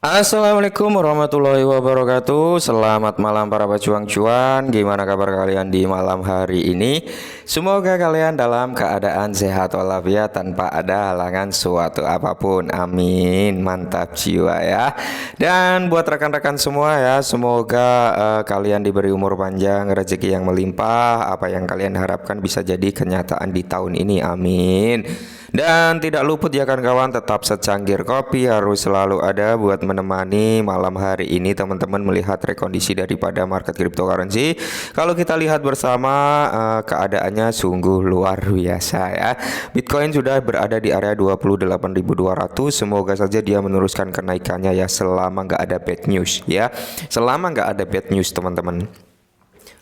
Assalamualaikum warahmatullahi wabarakatuh. Selamat malam para pejuang cuan. Gimana kabar kalian di malam hari ini? Semoga kalian dalam keadaan sehat walafiat tanpa ada halangan suatu apapun. Amin. Mantap jiwa ya. Dan buat rekan-rekan semua ya, semoga kalian diberi umur panjang, rezeki yang melimpah. Apa yang kalian harapkan bisa jadi kenyataan di tahun ini. Amin. Dan tidak luput ya kawan-kawan, tetap secangkir kopi harus selalu ada buat menemani malam hari ini teman-teman melihat rekondisi daripada market cryptocurrency. Kalau kita lihat bersama, keadaannya sungguh luar biasa ya. Bitcoin sudah berada di area 28.200. Semoga saja dia meneruskan kenaikannya ya, selama nggak ada bad news ya. Selama nggak ada bad news teman-teman,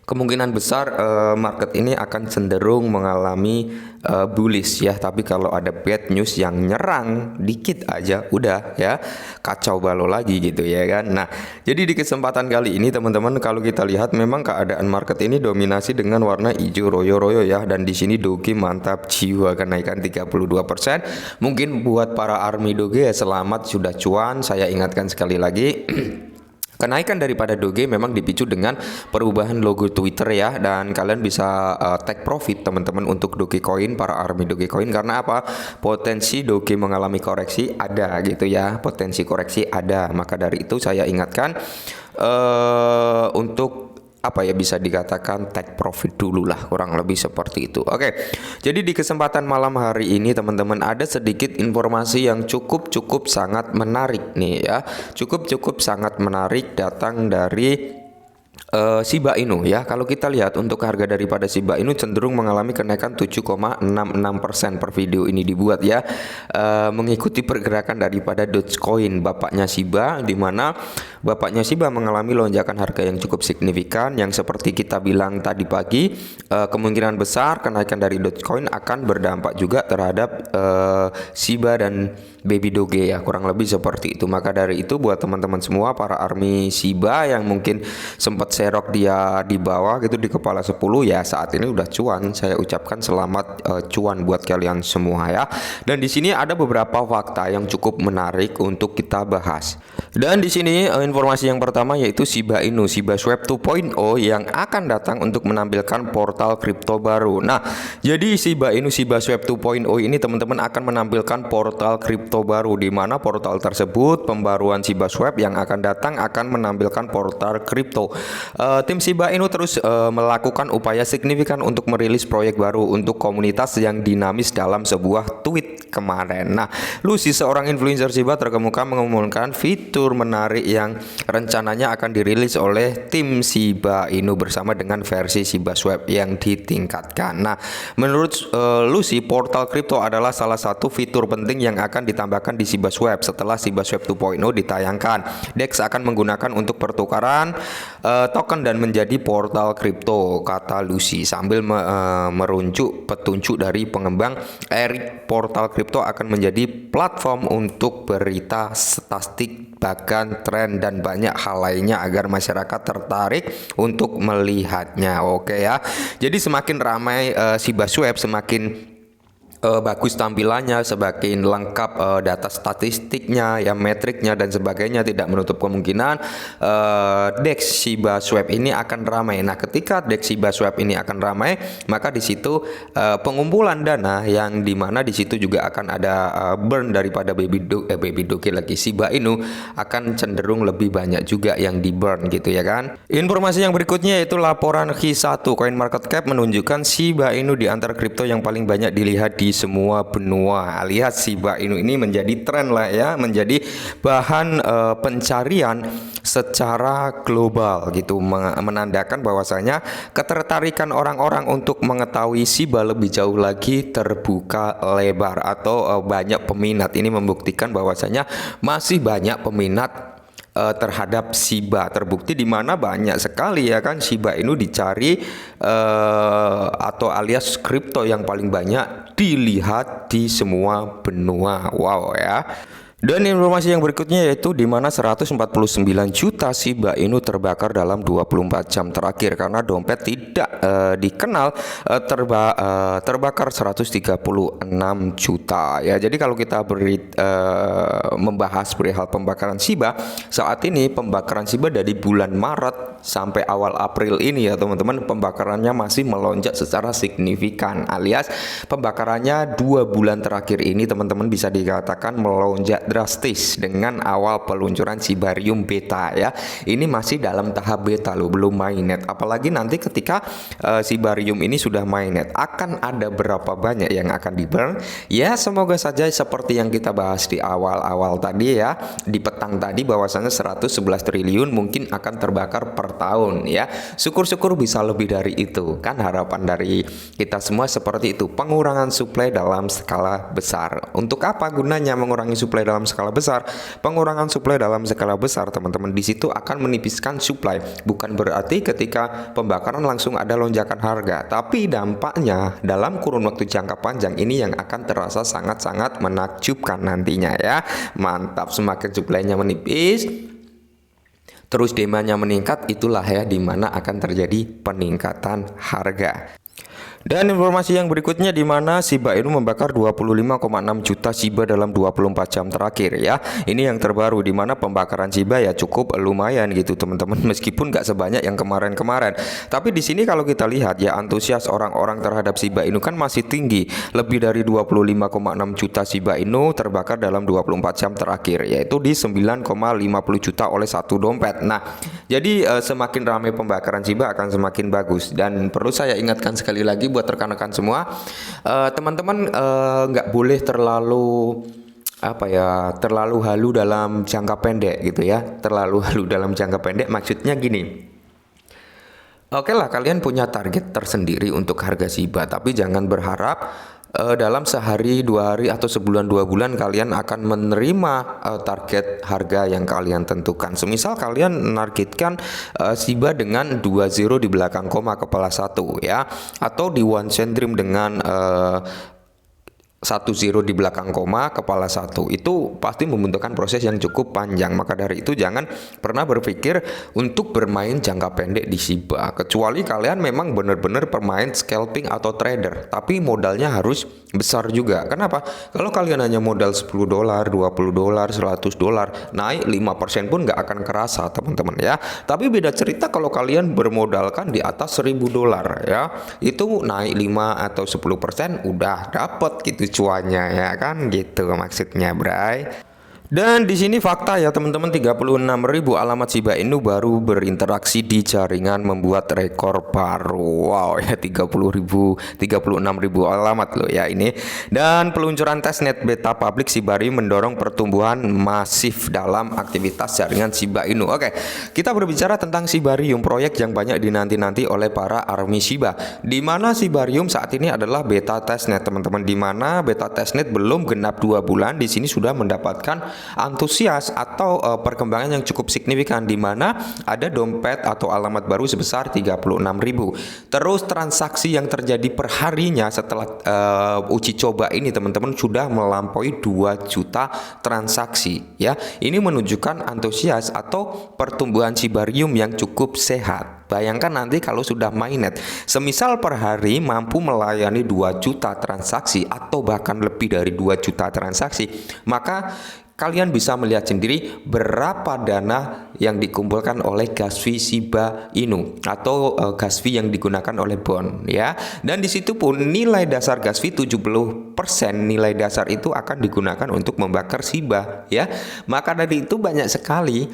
kemungkinan besar market ini akan cenderung mengalami bullish ya. Tapi kalau ada bad news yang nyerang dikit aja udah ya kacau balau lagi gitu ya kan. Nah, jadi di kesempatan kali ini teman-teman, kalau kita lihat memang keadaan market ini dominasi dengan warna hijau royo-royo ya. Dan di sini Doge mantap jiwa, kenaikan 32%. Mungkin buat para army Doge ya, selamat sudah cuan. Saya ingatkan sekali lagi kenaikan daripada Doge memang dipicu dengan perubahan logo Twitter ya, dan kalian bisa take profit teman-teman untuk Dogecoin, para army Dogecoin. Karena apa? Potensi Doge mengalami koreksi ada gitu ya, potensi koreksi ada. Maka dari itu saya ingatkan untuk apa ya, bisa dikatakan take profit dulu lah, kurang lebih seperti itu. Oke, jadi di kesempatan malam hari ini teman-teman ada sedikit informasi yang cukup sangat menarik nih ya, cukup sangat menarik datang dari Shiba Inu ya. Kalau kita lihat untuk harga daripada Shiba Inu cenderung mengalami kenaikan 7,66% per video ini dibuat ya, mengikuti pergerakan daripada Dogecoin bapaknya Shiba, di mana bapaknya Shiba mengalami lonjakan harga yang cukup signifikan, yang seperti kita bilang tadi pagi, kemungkinan besar kenaikan dari Dogecoin akan berdampak juga terhadap Shiba dan Baby Doge ya, kurang lebih seperti itu. Maka dari itu buat teman-teman semua para army Shiba yang mungkin sempat serok dia di bawah gitu di kepala 10 ya, saat ini udah cuan. Saya ucapkan selamat cuan buat kalian semua ya. Dan di sini ada beberapa fakta yang cukup menarik untuk kita bahas. Dan di sini informasi yang pertama yaitu Shiba Inu, Shiba Swap 2.0 yang akan datang untuk menampilkan portal kripto baru. Nah, jadi Shiba Inu Shiba Swap 2.0 ini teman-teman akan menampilkan portal kripto baru, di mana portal tersebut pembaruan Shiba Swap yang akan datang akan menampilkan portal kripto. Tim Shiba Inu terus melakukan upaya signifikan untuk merilis proyek baru untuk komunitas yang dinamis dalam sebuah tweet kemarin. Nah, Lucy, seorang influencer Shiba terkemuka mengumumkan fitur menarik yang rencananya akan dirilis oleh tim Shiba Inu bersama dengan versi Shiba Swap yang ditingkatkan. Nah, menurut Lucy, portal kripto adalah salah satu fitur penting yang akan ditambahkan di Shiba Swap setelah Shiba Swap 2.0 ditayangkan. DEX akan menggunakan untuk pertukaran token dan menjadi portal kripto, kata Lucy sambil meruncuk petunjuk dari pengembang Eric. Portal kripto akan menjadi platform untuk berita, statistik, bahkan tren dan banyak hal lainnya agar masyarakat tertarik untuk melihatnya. Oke ya. Jadi semakin ramai Shiba Swap, semakin bagus tampilannya, semakin lengkap data statistiknya ya, metriknya dan sebagainya. Tidak menutup kemungkinan DEX Shiba Swap ini akan ramai. Nah, ketika DEX Shiba Swap ini akan ramai, maka di situ pengumpulan dana yang dimana di situ juga akan ada burn daripada Baby Doge lagi Shiba Inu akan cenderung lebih banyak juga yang di burn gitu ya kan. Informasi yang berikutnya yaitu laporan Q1 CoinMarketCap menunjukkan Shiba Inu di antara kripto yang paling banyak dilihat di semua benua, alias Shiba Inu ini menjadi tren lah ya, menjadi bahan pencarian secara global gitu, menandakan bahwasanya ketertarikan orang-orang untuk mengetahui Shiba lebih jauh lagi terbuka lebar atau banyak peminat. Ini membuktikan bahwasanya masih banyak peminat terhadap Shiba. Terbukti di mana banyak sekali ya kan Shiba Inu dicari atau alias kripto yang paling banyak dilihat di semua benua. Wow ya. Dan informasi yang berikutnya yaitu di mana 149 juta Shiba Inu terbakar dalam 24 jam terakhir karena dompet tidak dikenal terbakar 136 juta ya. Jadi kalau kita membahas perihal pembakaran Shiba, saat ini pembakaran Shiba dari bulan Maret sampai awal April ini ya teman-teman, pembakarannya masih melonjak secara signifikan, alias pembakarannya 2 bulan terakhir ini teman-teman bisa dikatakan melonjak drastis dengan awal peluncuran Shibarium beta ya. Ini masih dalam tahap beta loh, belum mainnet. Apalagi nanti ketika Shibarium ini sudah mainnet, akan ada berapa banyak yang akan di burn? Ya semoga saja seperti yang kita bahas di awal-awal tadi ya, di petang tadi, bahwasannya 111 triliun mungkin akan terbakar per tahun ya. Syukur-syukur bisa lebih dari itu, kan harapan dari kita semua seperti itu. Pengurangan suplai dalam skala besar. Untuk apa gunanya mengurangi suplai dalam skala besar? Pengurangan suplai dalam skala besar teman-teman, di situ akan menipiskan suplai. Bukan berarti ketika pembakaran langsung ada lonjakan harga, tapi dampaknya dalam kurun waktu jangka panjang ini yang akan terasa sangat-sangat menakjubkan nantinya ya. Mantap, semakin suplainya menipis terus demandnya meningkat, itulah ya dimana akan terjadi peningkatan harga. Dan informasi yang berikutnya di mana Shiba Inu membakar 25,6 juta Shiba dalam 24 jam terakhir ya. Ini yang terbaru di mana pembakaran Shiba ya cukup lumayan gitu teman-teman, meskipun nggak sebanyak yang kemarin-kemarin. Tapi di sini kalau kita lihat ya, antusias orang-orang terhadap Shiba Inu kan masih tinggi. Lebih dari 25,6 juta Shiba Inu terbakar dalam 24 jam terakhir, yaitu di 9,50 juta oleh satu dompet. Nah, jadi semakin ramai pembakaran Shiba akan semakin bagus. Dan perlu saya ingatkan sekali lagi buat rekan-rekan semua, teman-teman nggak boleh terlalu terlalu halu dalam jangka pendek gitu ya. Terlalu halu dalam jangka pendek maksudnya gini. Oke lah, kalian punya target tersendiri untuk harga Shiba, tapi jangan berharap dalam sehari, 2 hari, atau sebulan 2 bulan kalian akan menerima target harga yang kalian tentukan. Semisal kalian menargetkan Shiba dengan 20 di belakang koma kepala 1 ya, atau di one centrim dengan 10 di belakang koma kepala 1, itu pasti membutuhkan proses yang cukup panjang. Maka dari itu jangan pernah berpikir untuk bermain jangka pendek di Shiba, kecuali kalian memang benar-benar pemain scalping atau trader, tapi modalnya harus besar juga. Kenapa? Kalau kalian hanya modal 10 dolar, 20 dolar, 100 dolar, naik 5% pun nggak akan kerasa teman-teman ya. Tapi beda cerita kalau kalian bermodalkan di atas 1000 dolar ya, itu naik 5 atau 10% udah dapet gitu cuannya ya kan, gitu maksudnya bray. Dan di sini fakta ya teman-teman, 36.000 alamat Shiba Inu baru berinteraksi di jaringan membuat rekor baru. Wow ya, 36.000 alamat loh ya ini. Dan peluncuran testnet beta public Shibarium mendorong pertumbuhan masif dalam aktivitas jaringan Shiba Inu. Oke, kita berbicara tentang Shibarium, proyek yang banyak dinanti-nanti oleh para army Shiba. Di mana Shibarium saat ini adalah beta testnet teman-teman, di mana beta testnet belum genap 2 bulan di sini sudah mendapatkan antusias atau perkembangan yang cukup signifikan, di mana ada dompet atau alamat baru sebesar 36.000. Terus transaksi yang terjadi per harinya setelah uji coba ini teman-teman sudah melampaui 2 juta transaksi ya. Ini menunjukkan antusias atau pertumbuhan Shibarium yang cukup sehat. Bayangkan nanti kalau sudah mainnet, semisal per hari mampu melayani 2 juta transaksi atau bahkan lebih dari 2 juta transaksi, maka kalian bisa melihat sendiri berapa dana yang dikumpulkan oleh gas fee Shiba Inu atau gas fee yang digunakan oleh bond ya. Dan di situ pun nilai dasar gas fee 70% nilai dasar itu akan digunakan untuk membakar Shiba ya. Maka dari itu banyak sekali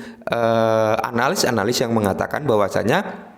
analis-analis yang mengatakan bahwasanya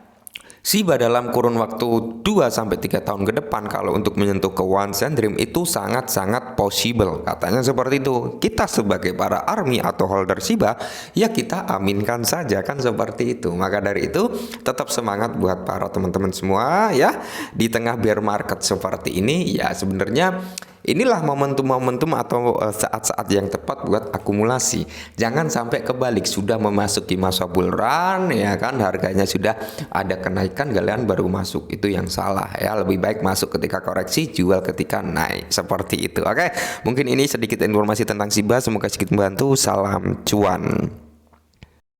Shiba dalam kurun waktu 2-3 tahun ke depan kalau untuk menyentuh ke one centrim itu sangat-sangat possible, katanya seperti itu. Kita sebagai para army atau holder Shiba ya kita aminkan saja kan seperti itu. Maka dari itu tetap semangat buat para teman-teman semua ya, di tengah bear market seperti ini ya. Sebenarnya inilah momentum-momentum atau saat-saat yang tepat buat akumulasi. Jangan sampai kebalik, sudah memasuki masa bull run ya kan, harganya sudah ada kenaikan kalian baru masuk, itu yang salah ya. Lebih baik masuk ketika koreksi, jual ketika naik, seperti itu. Oke, mungkin ini sedikit informasi tentang Shiba, semoga sedikit membantu. Salam cuan.